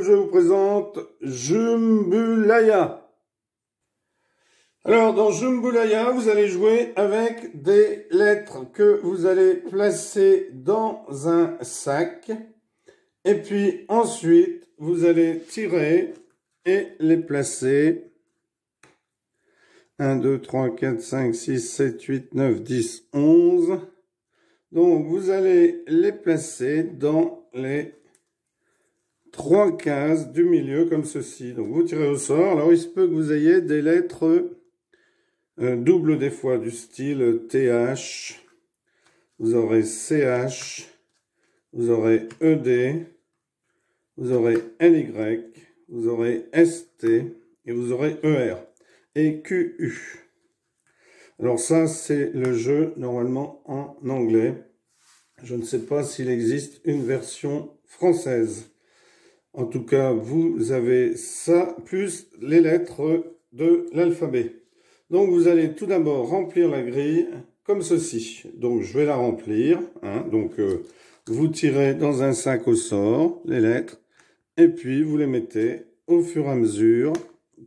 je vous présente Jambalaya. Alors, dans Jambalaya, vous allez jouer avec des lettres que vous allez placer dans un sac. Et puis ensuite, vous allez tirer et les placer. 1, 2, 3, 4, 5, 6, 7, 8, 9, 10, 11. Donc, vous allez les placer dans les 3 cases du milieu, comme ceci. Donc, vous tirez au sort. Alors, il se peut que vous ayez des lettres doubles des fois, du style TH. Vous aurez CH. Vous aurez ED. Vous aurez LY. Vous aurez ST. Et vous aurez ER. Et QU. Alors ça, c'est le jeu normalement en anglais. Je ne sais pas s'il existe une version française. En tout cas, vous avez ça, plus les lettres de l'alphabet. Donc, vous allez tout d'abord remplir la grille comme ceci. Donc, je vais la remplir. Donc, vous tirez dans un sac au sort les lettres. Et puis, vous les mettez au fur et à mesure,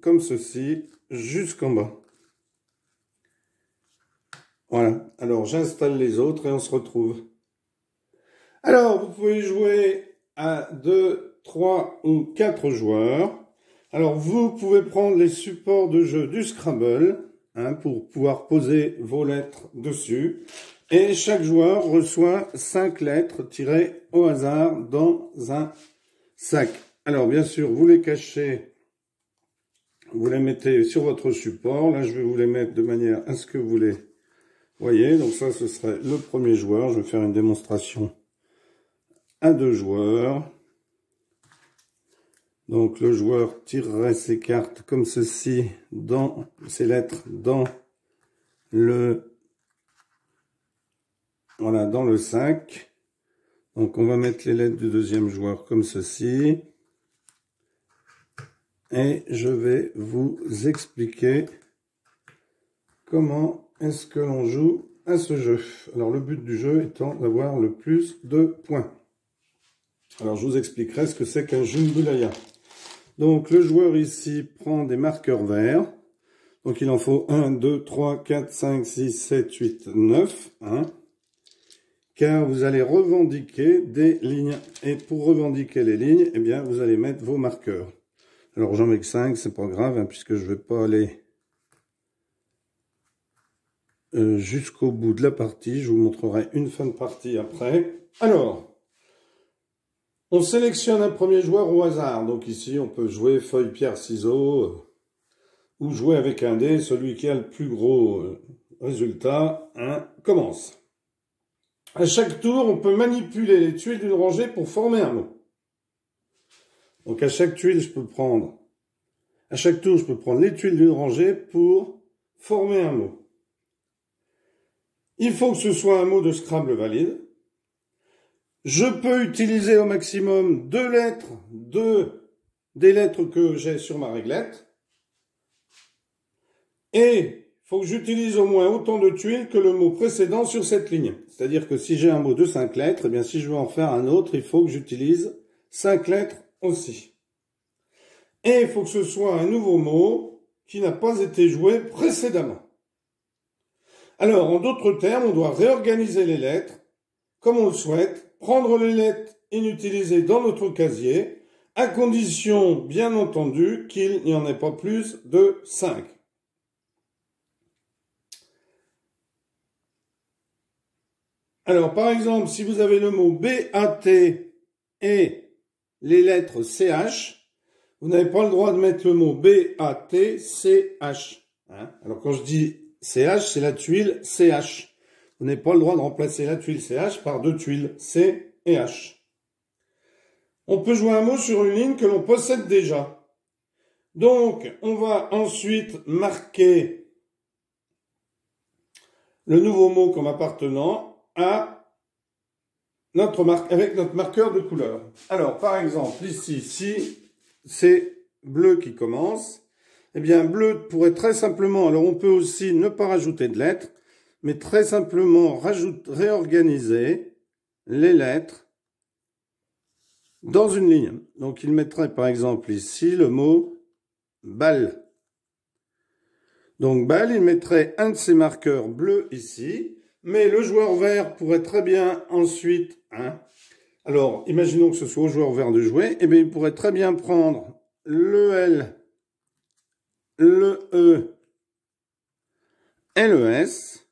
comme ceci, jusqu'en bas. Voilà. Alors, j'installe les autres et on se retrouve. Alors, vous pouvez jouer à 2, 3 ou 4 joueurs. Alors, vous pouvez prendre les supports de jeu du Scrabble pour pouvoir poser vos lettres dessus. Et chaque joueur reçoit 5 lettres tirées au hasard dans un sac. Alors, bien sûr, vous les cachez, vous les mettez sur votre support. Là, je vais vous les mettre de manière à ce que vous les voyez. Donc ça, ce serait le premier joueur. Je vais faire une démonstration à 2 joueurs. Donc le joueur tirerait ses cartes comme ceci, dans ses lettres dans le dans le sac. Donc on va mettre les lettres du deuxième joueur comme ceci. Et je vais vous expliquer comment est-ce que l'on joue à ce jeu. Alors le but du jeu étant d'avoir le plus de points. Alors je vous expliquerai ce que c'est qu'un Jambalaya. Donc le joueur ici prend des marqueurs verts. Donc il en faut 1, 2, 3, 4, 5, 6, 7, 8, 9. Car vous allez revendiquer des lignes. Et pour revendiquer les lignes, eh bien vous allez mettre vos marqueurs. Alors j'en mets que 5, c'est pas grave, puisque je vais pas aller jusqu'au bout de la partie. Je vous montrerai une fin de partie après. Alors, on sélectionne un premier joueur au hasard. Donc ici, on peut jouer feuille, pierre, ciseaux, ou jouer avec un dé. Celui qui a le plus gros résultat commence. À chaque tour, on peut manipuler les tuiles d'une rangée pour former un mot. Donc à chaque tuile, à chaque tour, je peux prendre les tuiles d'une rangée pour former un mot. Il faut que ce soit un mot de Scrabble valide. Je peux utiliser au maximum 2 lettres des lettres que j'ai sur ma réglette. Et il faut que j'utilise au moins autant de tuiles que le mot précédent sur cette ligne. C'est-à-dire que si j'ai un mot de 5 lettres, eh bien si je veux en faire un autre, il faut que j'utilise 5 lettres aussi. Et il faut que ce soit un nouveau mot qui n'a pas été joué précédemment. Alors, en d'autres termes, on doit réorganiser les lettres comme on le souhaite, prendre les lettres inutilisées dans notre casier, à condition, bien entendu, qu'il n'y en ait pas plus de 5. Alors, par exemple, si vous avez le mot BAT et les lettres CH, vous n'avez pas le droit de mettre le mot BAT-CH. Alors, quand je dis CH, c'est la tuile CH. Vous n'avez pas le droit de remplacer la tuile CH par 2 tuiles C et H. On peut jouer un mot sur une ligne que l'on possède déjà. Donc, on va ensuite marquer le nouveau mot comme appartenant à avec notre marqueur de couleur. Alors, par exemple, ici, si c'est bleu qui commence, eh bien, bleu pourrait très simplement, alors on peut aussi ne pas rajouter de lettres, mais très simplement réorganiser les lettres dans une ligne. Donc il mettrait par exemple ici le mot balle. Donc balle, il mettrait un de ces marqueurs bleus ici, mais le joueur vert pourrait très bien ensuite, alors imaginons que ce soit au joueur vert de jouer, et bien il pourrait très bien prendre le L, le E et le S,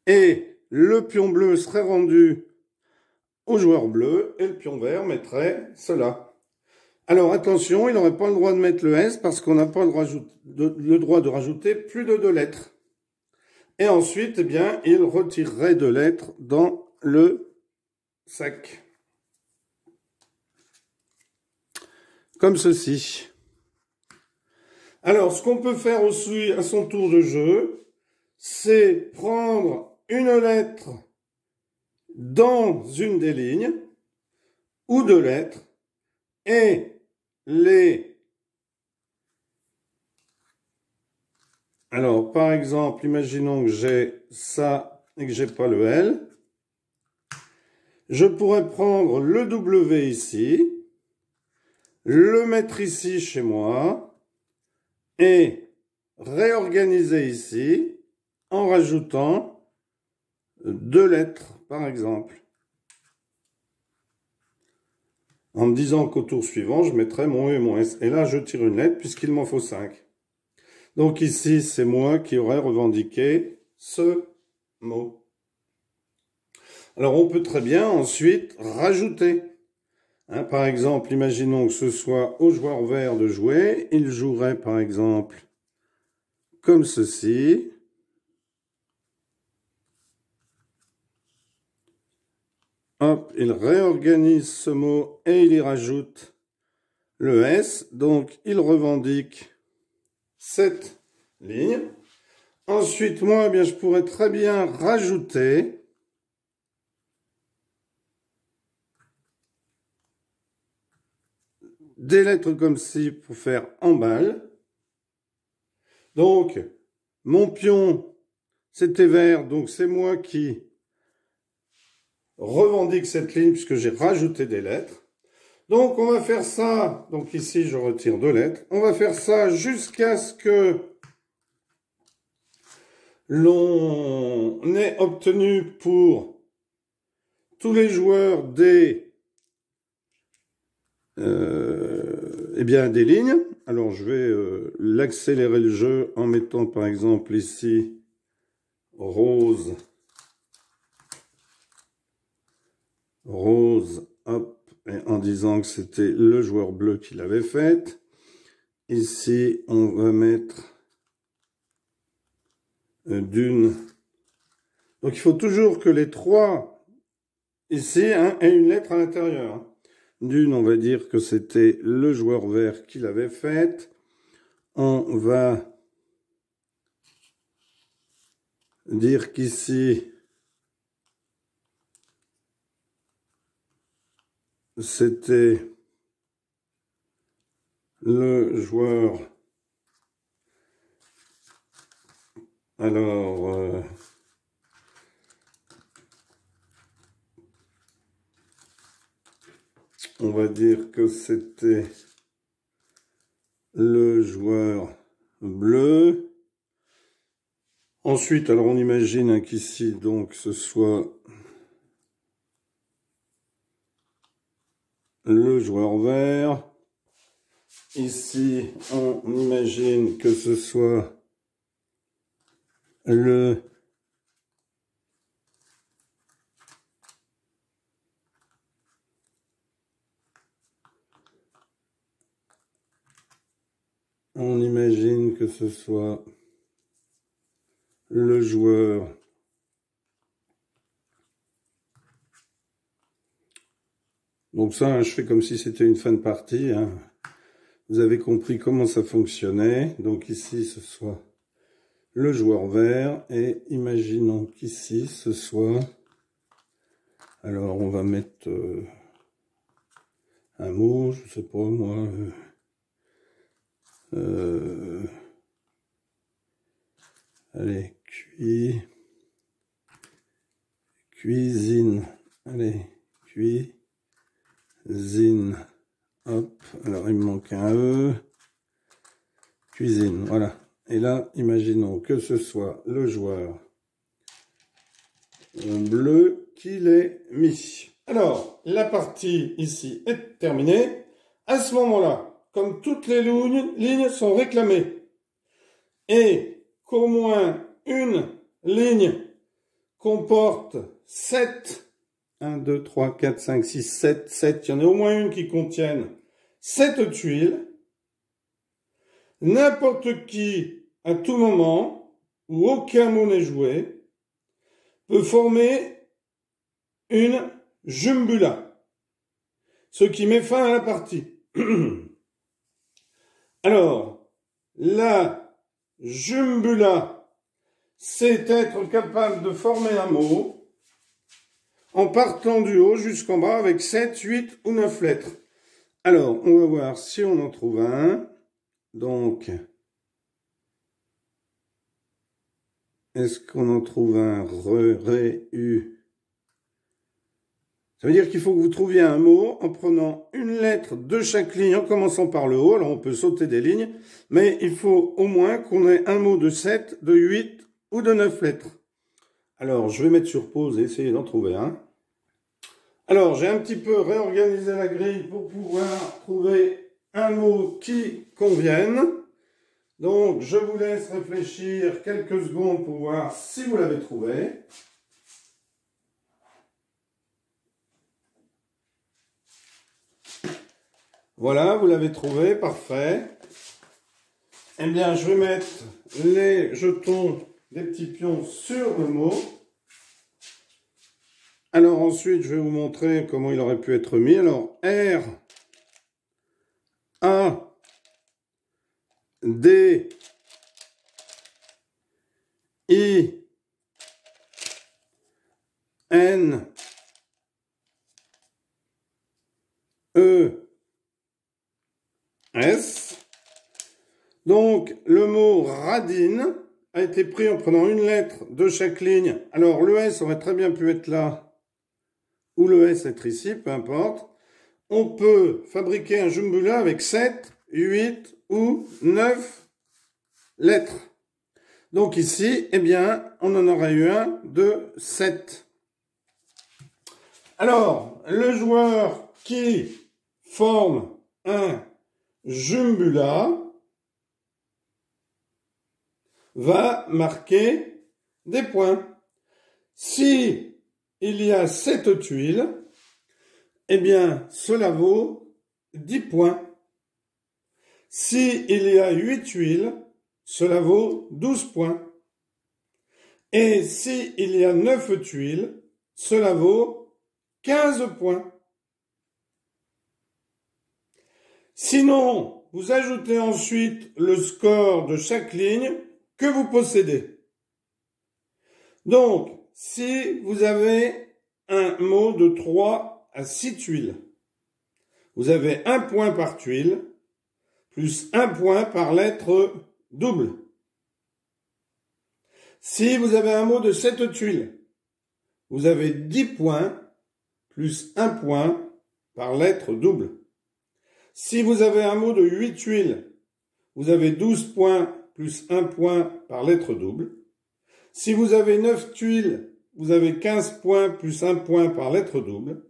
et le pion bleu serait rendu au joueur bleu, et le pion vert mettrait cela. Alors attention, il n'aurait pas le droit de mettre le S parce qu'on n'a pas le droit de rajouter plus de 2 lettres. Et ensuite, eh bien, il retirerait 2 lettres dans le sac. Comme ceci. Alors, ce qu'on peut faire aussi à son tour de jeu, c'est prendre une lettre dans une des lignes, ou 2 lettres, et les... Alors, par exemple, imaginons que j'ai ça et que j'ai pas le L. Je pourrais prendre le W ici, le mettre ici chez moi, et réorganiser ici en rajoutant 2 lettres, par exemple. En me disant qu'au tour suivant, je mettrai mon E et mon S. Et là, je tire une lettre puisqu'il m'en faut 5. Donc ici, c'est moi qui aurais revendiqué ce mot. Alors, on peut très bien ensuite rajouter. Par exemple, imaginons que ce soit au joueur vert de jouer. Il jouerait, par exemple, comme ceci. Hop, il réorganise ce mot et il y rajoute le S. Donc, il revendique cette ligne. Ensuite, moi, eh bien, je pourrais très bien rajouter des lettres comme ci pour faire en balle. Donc, mon pion, c'était vert, donc c'est moi qui revendique cette ligne puisque j'ai rajouté des lettres. Donc, on va faire ça. Donc ici, je retire 2 lettres. On va faire ça jusqu'à ce que l'on ait obtenu pour tous les joueurs des lignes. Alors, je vais l'accélérer le jeu en mettant par exemple ici rose, hop, et en disant que c'était le joueur bleu qui l'avait faite. Ici, on va mettre d'une. Donc, il faut toujours que les 3 ici aient une lettre à l'intérieur. D'une, on va dire que c'était le joueur vert qui l'avait faite. On va dire qu'ici, c'était le joueur. Alors, on va dire que c'était le joueur bleu. Ensuite, alors on imagine qu'ici, donc, ce soit le joueur vert. Ici, on imagine que ce soit le joueur donc ça, je fais comme si c'était une fin de partie. Vous avez compris comment ça fonctionnait. Donc ici, ce soit le joueur vert. Et imaginons qu'ici, ce soit... Alors, on va mettre un mot, je sais pas moi... allez, cuisine. Allez, Cuisine. Hop, alors il me manque un E. Cuisine, voilà. Et là, imaginons que ce soit le joueur bleu qui l'ait mis. Alors, la partie ici est terminée. À ce moment-là, comme toutes les lignes sont réclamées, et qu'au moins une ligne comporte 7, 1, 2, 3, 4, 5, 6, 7, 7, il y en a au moins une qui contienne 7 tuiles, n'importe qui, à tout moment, où aucun mot n'est joué, peut former une jumbula, ce qui met fin à la partie. Alors, la jumbula, c'est être capable de former un mot en partant du haut jusqu'en bas avec 7, 8 ou 9 lettres. Alors, on va voir si on en trouve un. Donc, est-ce qu'on en trouve un ré, u? Ça veut dire qu'il faut que vous trouviez un mot en prenant une lettre de chaque ligne en commençant par le haut. Alors, on peut sauter des lignes, mais il faut au moins qu'on ait un mot de 7, de 8 ou de 9 lettres. Alors, je vais mettre sur pause et essayer d'en trouver un. Alors, j'ai un petit peu réorganisé la grille pour pouvoir trouver un mot qui convienne. Donc, je vous laisse réfléchir quelques secondes pour voir si vous l'avez trouvé. Voilà, vous l'avez trouvé, parfait. Eh bien, je vais mettre les jetons des petits pions sur le mot. Alors ensuite, je vais vous montrer comment il aurait pu être mis. Alors, R, A, D, I, N, E, S. Donc, le mot radine a été pris en prenant une lettre de chaque ligne. Alors, le S aurait très bien pu être là, ou le S être ici, peu importe. On peut fabriquer un jumbula avec 7, 8 ou 9 lettres. Donc ici, eh bien, on en aurait eu un de 7. Alors, le joueur qui forme un jumbula va marquer des points. Si il y a 7 tuiles, eh bien, cela vaut 10 points. Si il y a 8 tuiles, cela vaut 12 points. Et si il y a 9 tuiles, cela vaut 15 points. Sinon, vous ajoutez ensuite le score de chaque ligne que vous possédez. Donc, si vous avez un mot de 3 à 6 tuiles, vous avez 1 point par tuile, plus 1 point par lettre double. Si vous avez un mot de 7 tuiles, vous avez 10 points, plus 1 point par lettre double. Si vous avez un mot de 8 tuiles, vous avez 12 points, plus 1 point par lettre double. Si vous avez 9 tuiles, vous avez 15 points, plus 1 point par lettre double.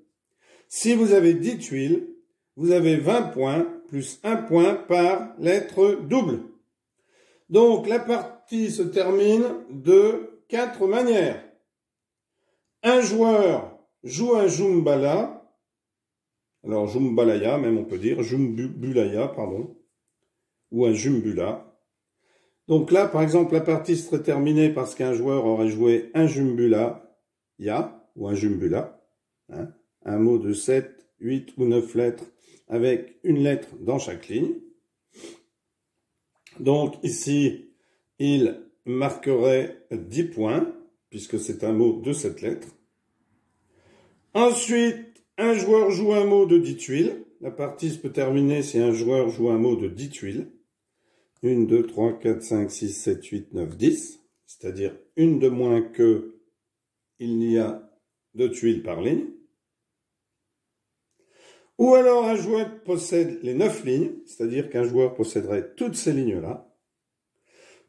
Si vous avez 10 tuiles, vous avez 20 points, plus 1 point par lettre double. Donc, la partie se termine de 4 manières. Un joueur joue un jumbala. Alors, jumbalaya, même on peut dire, jumbulaya, pardon. Ou un jumbula. Donc là, par exemple, la partie serait terminée parce qu'un joueur aurait joué un jumbula, ya, ou un jumbula, hein, un mot de 7, 8 ou 9 lettres, avec une lettre dans chaque ligne. Donc ici, il marquerait 10 points, puisque c'est un mot de 7 lettres. Ensuite, un joueur joue un mot de 10 tuiles. La partie se peut terminer si un joueur joue un mot de 10 tuiles. 1, 2, 3, 4, 5, 6, 7, 8, 9, 10. C'est-à-dire une de moins que il n'y a de tuiles par ligne. Ou alors un joueur possède les 9 lignes, c'est-à-dire qu'un joueur posséderait toutes ces lignes-là.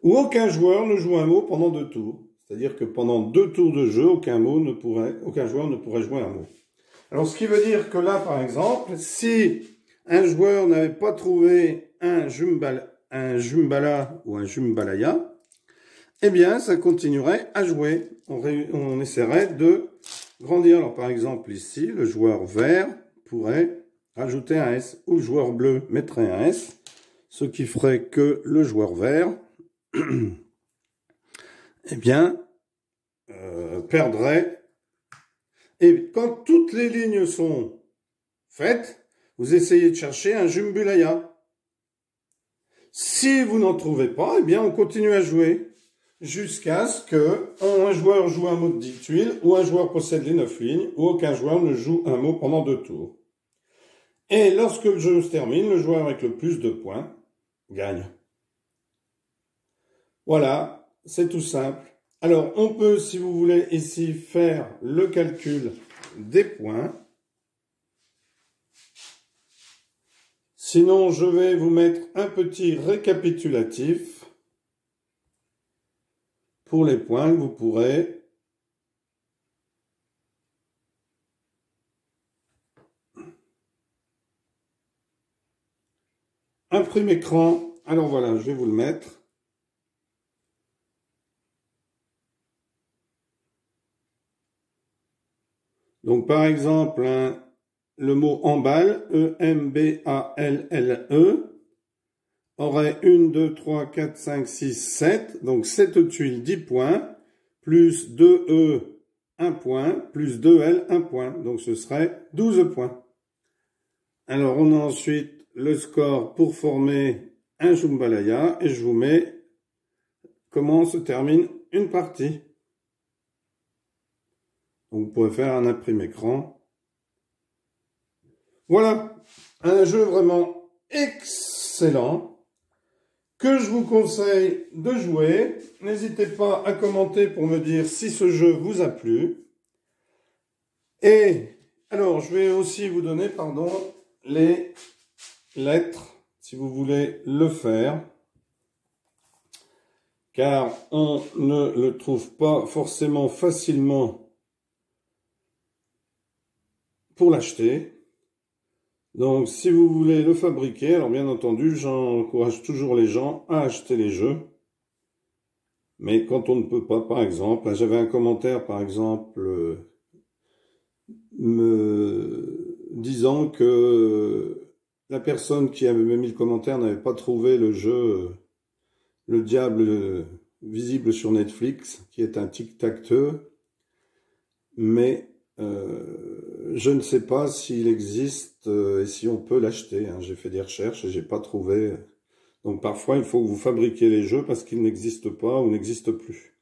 Ou aucun joueur ne joue un mot pendant 2 tours. C'est-à-dire que pendant 2 tours de jeu, aucun joueur ne pourrait jouer un mot. Alors, ce qui veut dire que là, par exemple, si un joueur n'avait pas trouvé un Jumbala ou un Jumbalaya, eh bien, ça continuerait à jouer. On essaierait de grandir. Alors, par exemple, ici, le joueur vert pourrait rajouter un S, ou le joueur bleu mettrait un S, ce qui ferait que le joueur vert, eh bien, perdrait. Et quand toutes les lignes sont faites, vous essayez de chercher un Jumbulaya. Si vous n'en trouvez pas, eh bien, on continue à jouer jusqu'à ce que un joueur joue un mot de 10 tuiles, ou un joueur possède les 9 lignes, ou aucun joueur ne joue un mot pendant 2 tours. Et lorsque le jeu se termine, le joueur avec le plus de points gagne. Voilà, c'est tout simple. Alors, on peut, si vous voulez, ici faire le calcul des points. Sinon, je vais vous mettre un petit récapitulatif pour les points que vous pourrez imprime écran. Alors voilà, je vais vous le mettre. Donc par exemple, le mot emballe, E-M-B-A-L-L-E, aurait 1, 2, 3, 4, 5, 6, 7. Donc 7 tuiles, 10 points, plus 2 E, 1 point, plus 2 L, 1 point. Donc ce serait 12 points. Alors on a ensuite le score pour former un Jumbalaya, et je vous mets comment se termine une partie. Donc vous pouvez faire un imprime écran. Voilà, un jeu vraiment excellent que je vous conseille de jouer. N'hésitez pas à commenter pour me dire si ce jeu vous a plu. Et alors, je vais aussi vous donner, les lettres, si vous voulez le faire, car on ne le trouve pas forcément facilement pour l'acheter. Donc, si vous voulez le fabriquer, alors bien entendu, j'encourage toujours les gens à acheter les jeux. Mais quand on ne peut pas, par exemple, j'avais un commentaire, par exemple, me disant que la personne qui avait mis le commentaire n'avait pas trouvé le jeu Le Diable visible sur Netflix, qui est un tic-tac-toe, mais je ne sais pas s'il existe et si on peut l'acheter. J'ai fait des recherches et j'ai pas trouvé. Donc parfois, il faut que vous fabriquiez les jeux parce qu'ils n'existent pas ou n'existent plus.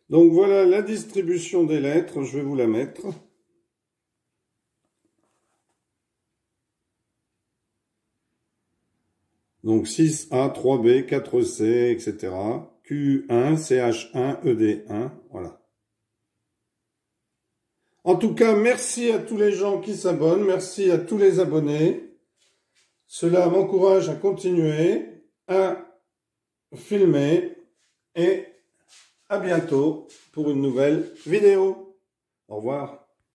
Donc voilà la distribution des lettres, je vais vous la mettre. Donc 6A, 3B, 4C, etc. Q1, CH1, ED1, voilà. En tout cas, merci à tous les gens qui s'abonnent, merci à tous les abonnés. Cela m'encourage à continuer, à filmer, et à bientôt pour une nouvelle vidéo. Au revoir.